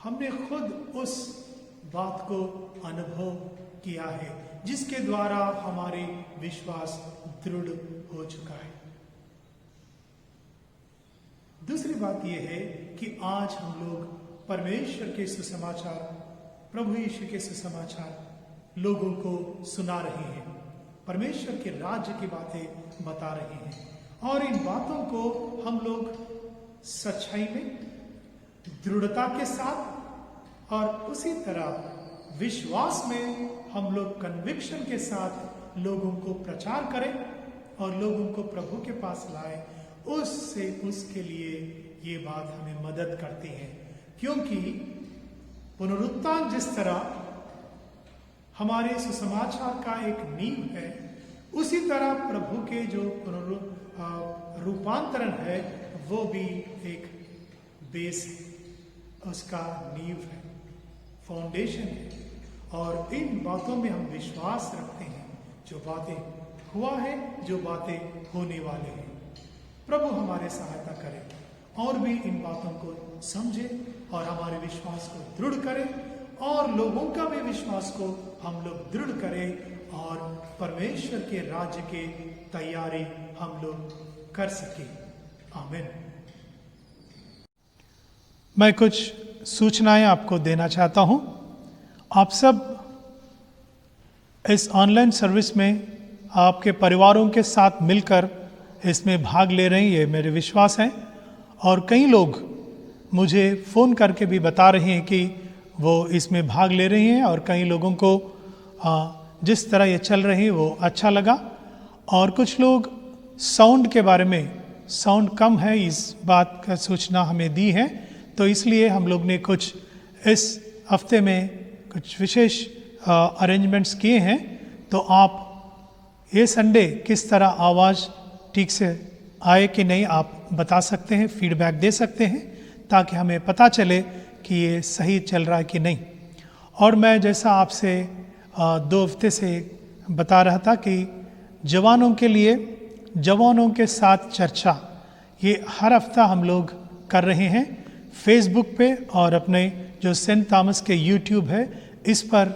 हमने खुद उस बात को अनुभव किया है जिसके द्वारा हमारे विश्वास दृढ़ हो चुका है। दूसरी बात यह है कि आज हम लोग परमेश्वर के सुसमाचार, प्रभु यीशु के सुसमाचार लोगों को सुना रहे हैं, परमेश्वर के राज्य की बातें बता रहे हैं और इन बातों को हम लोग सच्चाई में, दृढ़ता के साथ और उसी तरह विश्वास में हम लोग कन्विक्शन के साथ लोगों को प्रचार करें और लोगों को प्रभु के पास लाए। उसके लिए ये बात हमें मदद करती है, क्योंकि पुनरुत्थान जिस तरह हमारे सुसमाचार का एक नींव है, उसी तरह प्रभु के जो रूपांतरण है वो भी एक बेस है, उसका नींव है, फाउंडेशन है। और इन बातों में हम विश्वास रखते हैं, जो बातें हुआ है, जो बातें होने वाले हैं। प्रभु हमारे सहायता करे और भी इन बातों को समझे और हमारे विश्वास को दृढ़ करे और लोगों का भी विश्वास को हम लोग दृढ़ करें और परमेश्वर के राज्य की तैयारी हम लोग कर सके। आमीन। मैं कुछ सूचनाएं आपको देना चाहता हूं। आप सब इस ऑनलाइन सर्विस में आपके परिवारों के साथ मिलकर इसमें भाग ले रहे हैं, ये मेरे विश्वास है। और कई लोग मुझे फ़ोन करके भी बता रहे हैं कि वो इसमें भाग ले रहे हैं और कई लोगों को जिस तरह ये चल रही है वो अच्छा लगा। और कुछ लोग साउंड के बारे में, साउंड कम है इस बात का सूचना हमें दी है, तो इसलिए हम लोग ने कुछ इस हफ्ते में कुछ विशेष अरेंजमेंट्स किए हैं। तो आप ये संडे किस तरह आवाज़ ठीक से आए कि नहीं आप बता सकते हैं, फीडबैक दे सकते हैं, ताकि हमें पता चले कि ये सही चल रहा है कि नहीं। और मैं जैसा आपसे 2 हफ्ते से बता रहा था कि जवानों के लिए जवानों के साथ चर्चा, ये हर हफ्ता हम लोग कर रहे हैं फेसबुक पे और अपने जो सेंट थॉमस के यूट्यूब है इस पर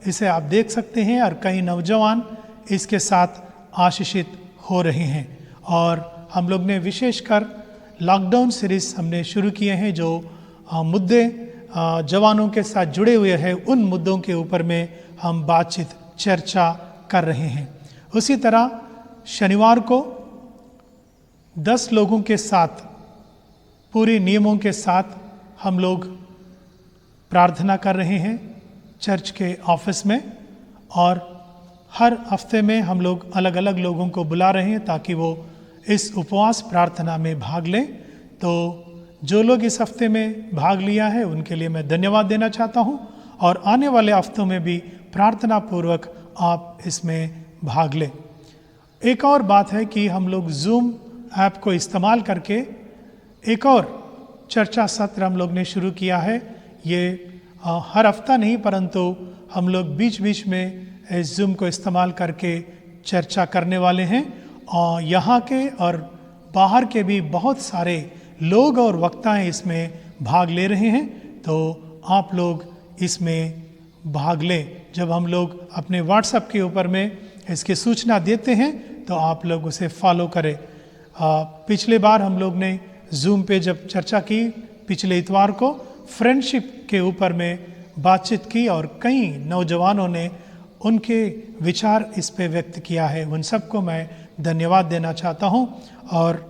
इसे आप देख सकते हैं। और कई नौजवान इसके साथ आशीषित हो रहे हैं। और हम लोग ने विशेषकर लॉकडाउन सीरीज हमने शुरू किए हैं, जो मुद्दे जवानों के साथ जुड़े हुए हैं, उन मुद्दों के ऊपर में हम बातचीत चर्चा कर रहे हैं। उसी तरह शनिवार को 10 लोगों के साथ पूरे नियमों के साथ हम लोग प्रार्थना कर रहे हैं चर्च के ऑफिस में। और हर हफ्ते में हम लोग अलग अलग लोगों को बुला रहे हैं ताकि वो इस उपवास प्रार्थना में भाग लें। तो जो लोग इस हफ्ते में भाग लिया है उनके लिए मैं धन्यवाद देना चाहता हूँ, और आने वाले हफ्तों में भी प्रार्थना पूर्वक आप इसमें भाग लें। एक और बात है कि हम लोग जूम ऐप को इस्तेमाल करके एक और चर्चा सत्र हम लोग ने शुरू किया है। ये हर हफ्ता नहीं, परंतु हम लोग बीच बीच में इस जूम को इस्तेमाल करके चर्चा करने वाले हैं, और यहाँ के और बाहर के भी बहुत सारे लोग और वक्ताएं इसमें भाग ले रहे हैं। तो आप लोग इसमें भाग लें। जब हम लोग अपने व्हाट्सएप के ऊपर में इसकी सूचना देते हैं तो आप लोग उसे फॉलो करें। पिछले बार हम लोग ने जूम पे जब चर्चा की, पिछले इतवार को फ्रेंडशिप के ऊपर में बातचीत की, और कई नौजवानों ने उनके विचार इस पे व्यक्त किया है। उन सबको मैं धन्यवाद देना चाहता हूं, और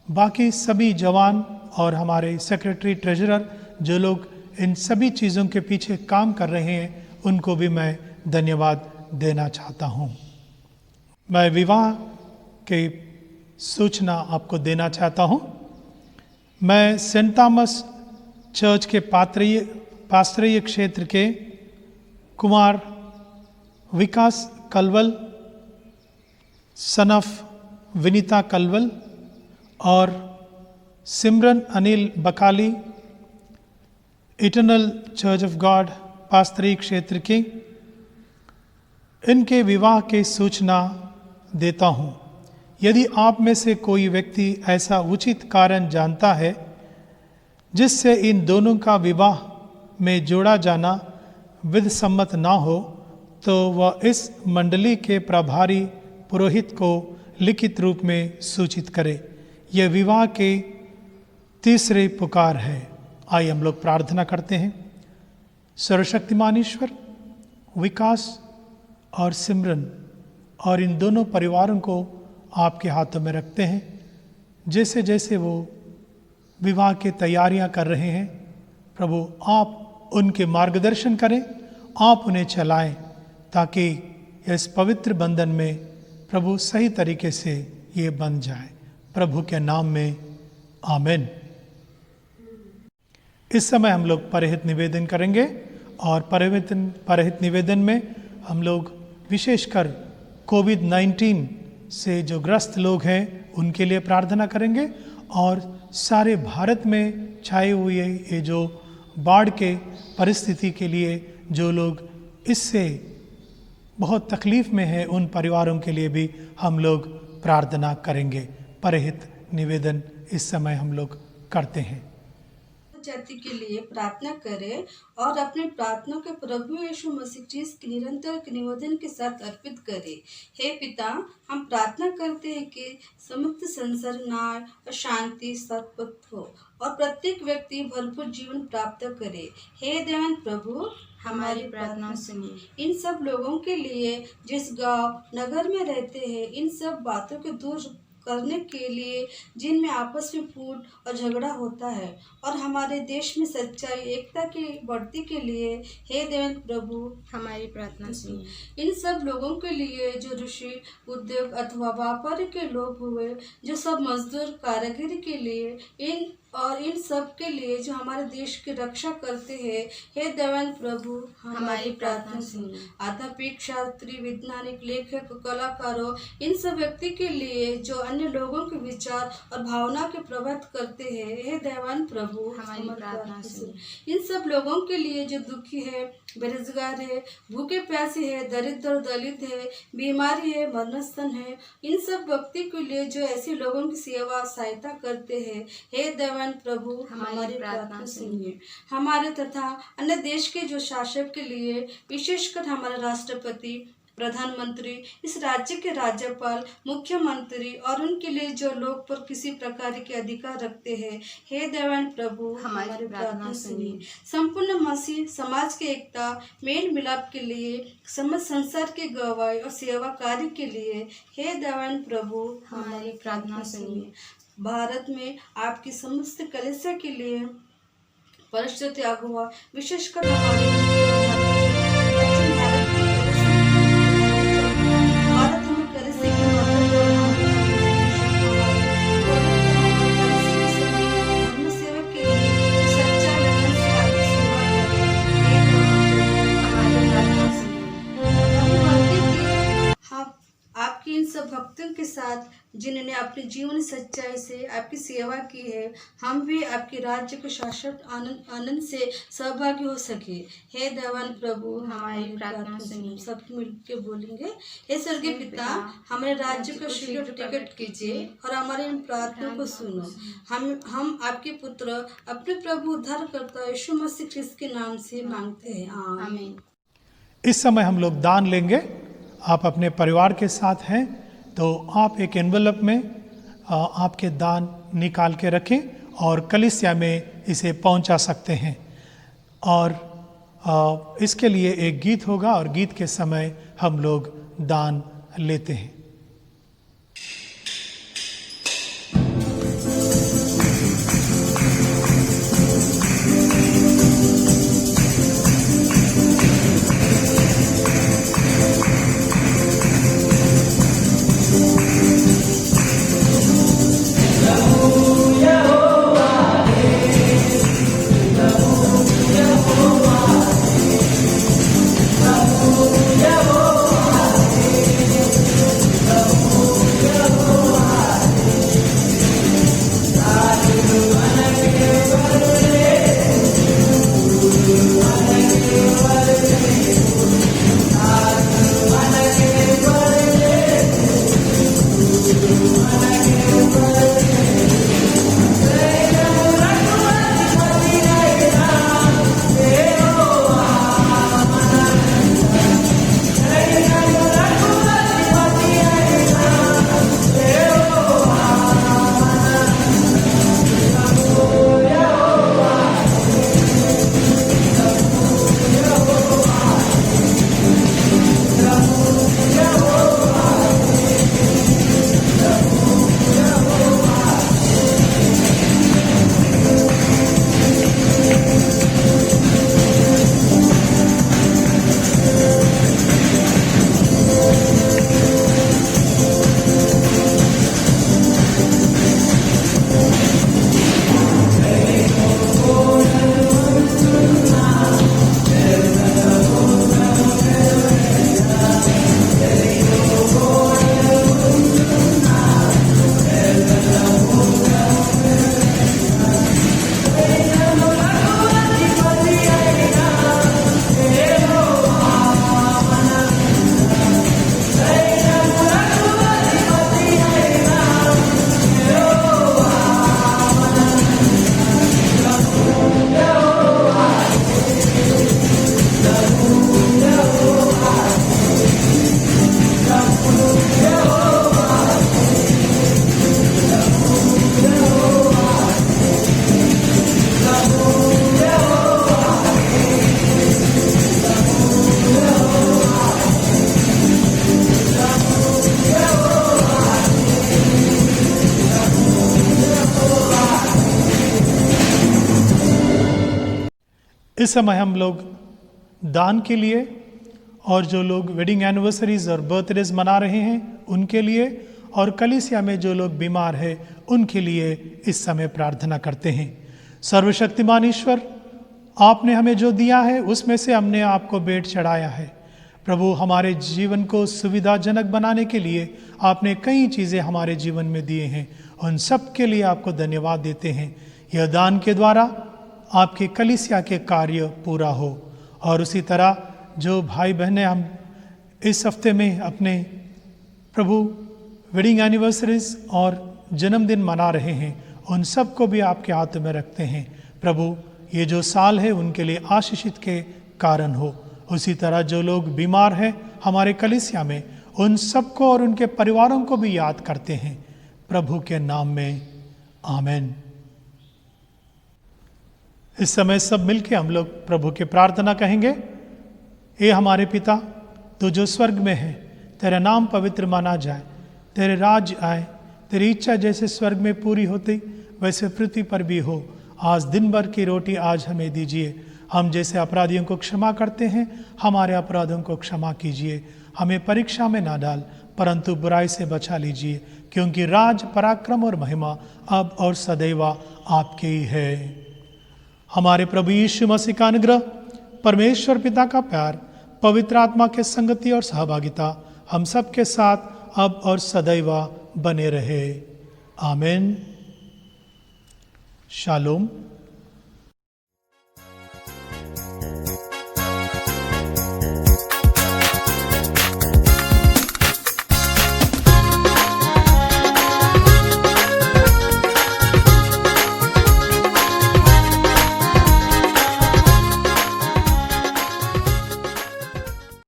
बाकी सभी जवान और हमारे सेक्रेटरी ट्रेजरर जो लोग इन सभी चीज़ों के पीछे काम कर रहे हैं उनको भी मैं धन्यवाद देना चाहता हूं। मैं विवाह की सूचना आपको देना चाहता हूं। मैं सेंट थॉमस चर्च के पास्तरीय क्षेत्र के कुमार विकास कलवल सन ऑफ विनीता कलवल और Simran Anil Bakali eternal church of God पास्तरीय क्षेत्र की इनके विवाह की सूचना देता हूँ। यदि आप में से कोई व्यक्ति ऐसा उचित कारण जानता है जिससे इन दोनों का विवाह में जोड़ा जाना विधि सम्मत ना हो, तो वह इस मंडली के प्रभारी पुरोहित को लिखित रूप में सूचित करे। यह विवाह के तीसरे पुकार है। आइए हम लोग प्रार्थना करते हैं। सर्वशक्तिमान ईश्वर, विकास और सिमरन और इन दोनों परिवारों को आपके हाथों में रखते हैं। जैसे जैसे वो विवाह की तैयारियां कर रहे हैं, प्रभु आप उनके मार्गदर्शन करें, आप उन्हें चलाएं, ताकि इस पवित्र बंधन में प्रभु सही तरीके से ये बन जाए। प्रभु के नाम में आमीन। इस समय हम लोग परहित निवेदन करेंगे, और परहित निवेदन में हम लोग विशेषकर कोविड-19 से जो ग्रस्त लोग हैं उनके लिए प्रार्थना करेंगे, और सारे भारत में छाए हुए ये जो बाढ़ के परिस्थिति के लिए जो लोग इससे बहुत तकलीफ में हैं उन परिवारों के लिए भी हम लोग प्रार्थना करेंगे। परहित निवेदन इस समय हम लोग करते हैं। जाति के लिए प्रार्थना करें और अपनी प्रार्थना के प्रभु यीशु मसीह क्रिस्ट के निरंतर निवेदन के साथ अर्पित करें। हे पिता, हम प्रार्थना करते हैं कि समस्त संसार न्याय और शांति सतपथ हो और प्रत्येक व्यक्ति भरपूर जीवन प्राप्त करे। हे देवन प्रभु, हमारी प्रार्थना सुनिए। इन सब लोगों के लिए जिस गांव नगर में रहते हैं, इन सब बातों को दूर करने के लिए जिनमें आपस में फूट और झगड़ा होता है, और हमारे देश में सच्चाई एकता की बढ़ती के लिए हे देवन प्रभु, हमारी प्रार्थना सुनिए। इन सब लोगों के लिए जो ऋषि, उद्योग अथवा व्यापारी के लोग हुए, जो सब मजदूर, कारीगरी के लिए, इन सब के लिए जो हमारे देश की रक्षा करते हैं, हे देवन प्रभु, हमारी प्रार्थना सुनिए। अध्यापक, शास्त्री, वैज्ञानिक, लेखक, कलाकारों, इन सब व्यक्ति के लिए जो अन्य लोगों के विचार और भावना के प्रभावित करते हैं, हे देवन प्रभु, हमारी प्रार्थना सुनिए। इन सब लोगों के लिए जो दुखी है, बेरोजगार है, भूखे प्यासे है, दरिद्र, दलित है, बीमारी है, मरणस्थन है, इन सब व्यक्ति के लिए जो ऐसे लोगों की सेवा सहायता करते हैं, हे देवन प्रभु, हमारी प्रार्थना सुनिए। हमारे तथा अन्य देश के जो शासक के लिए, विशेषकर हमारे राष्ट्रपति, प्रधानमंत्री, इस राज्य के राज्यपाल, मुख्यमंत्री और उनके लिए जो लोग पर किसी प्रकार के अधिकार रखते हैं, हे देवन प्रभु, हमारी प्रार्थना सुनिए। संपूर्ण मसीह समाज की एकता, मेल मिलाप के लिए, समस्त संसार के गवाही और सेवा कार्य के लिए, हे देवन प्रभु, हमारी प्रार्थना सुनिए। भारत में आपकी समस्त कलीसिया के लिए परिशुद्ध अगुवा, विशेषकर हमारे दक्षिण भारत में कलीसिया के माध्यम जिन्होंने अपने जीवन सच्चाई से आपकी सेवा की है, हम भी आपके राज्य के शाश्वत आनंद से सहभागी हो सके। हे दयावान प्रभु, हमारी प्रार्थना सुनिए। सब मिल के बोलेंगे। हे स्वर्गीय पिता, हमारे राज्य को शीघ्र टिकट कीजिए और हमारे इन प्रार्थना को सुनो। हम आपके पुत्र अपने प्रभु उद्धारकर्ता यीशु मसीह ख्रिस्त के नाम से मांगते हैं, आमीन। इस समय हम लोग दान लेंगे। आप अपने परिवार के साथ हैं तो आप एक एनवेलप में आपके दान निकाल के रखें और कलीसिया में इसे पहुंचा सकते हैं। और इसके लिए एक गीत होगा और गीत के समय हम लोग दान लेते हैं। इस समय हम लोग दान के लिए और जो लोग वेडिंग एनिवर्सरीज और बर्थडेज मना रहे हैं उनके लिए और कलीसिया में जो लोग बीमार हैं उनके लिए इस समय प्रार्थना करते हैं। सर्वशक्तिमान ईश्वर, आपने हमें जो दिया है उसमें से हमने आपको भेंट चढ़ाया है। प्रभु, हमारे जीवन को सुविधाजनक बनाने के लिए आपने कई चीज़ें हमारे जीवन में दिए हैं, उन सब के लिए आपको धन्यवाद देते हैं। यह दान के द्वारा आपके कलीसिया के कार्य पूरा हो। और उसी तरह जो भाई बहनें हम इस हफ्ते में अपने प्रभु वेडिंग एनिवर्सरीज और जन्मदिन मना रहे हैं, उन सब को भी आपके हाथ में रखते हैं। प्रभु, ये जो साल है उनके लिए आशीषित के कारण हो। उसी तरह जो लोग बीमार हैं हमारे कलीसिया में, उन सबको और उनके परिवारों को भी याद करते हैं, प्रभु के नाम में, आमीन। इस समय सब मिलके हम लोग प्रभु की प्रार्थना कहेंगे। हे हमारे पिता, तू जो स्वर्ग में है, तेरा नाम पवित्र माना जाए, तेरे राज्य आए, तेरी इच्छा जैसे स्वर्ग में पूरी होती वैसे पृथ्वी पर भी हो। आज दिन भर की रोटी आज हमें दीजिए। हम जैसे अपराधियों को क्षमा करते हैं, हमारे अपराधों को क्षमा कीजिए। हमें परीक्षा में ना डाल, परंतु बुराई से बचा लीजिए, क्योंकि राज, पराक्रम और महिमा अब और सदैव आपके ही है। हमारे प्रभु यीशु मसीह का अनुग्रह, परमेश्वर पिता का प्यार, पवित्र आत्मा के संगति और सहभागिता हम सब के साथ अब और सदैव बने रहे। आमीन। शालोम।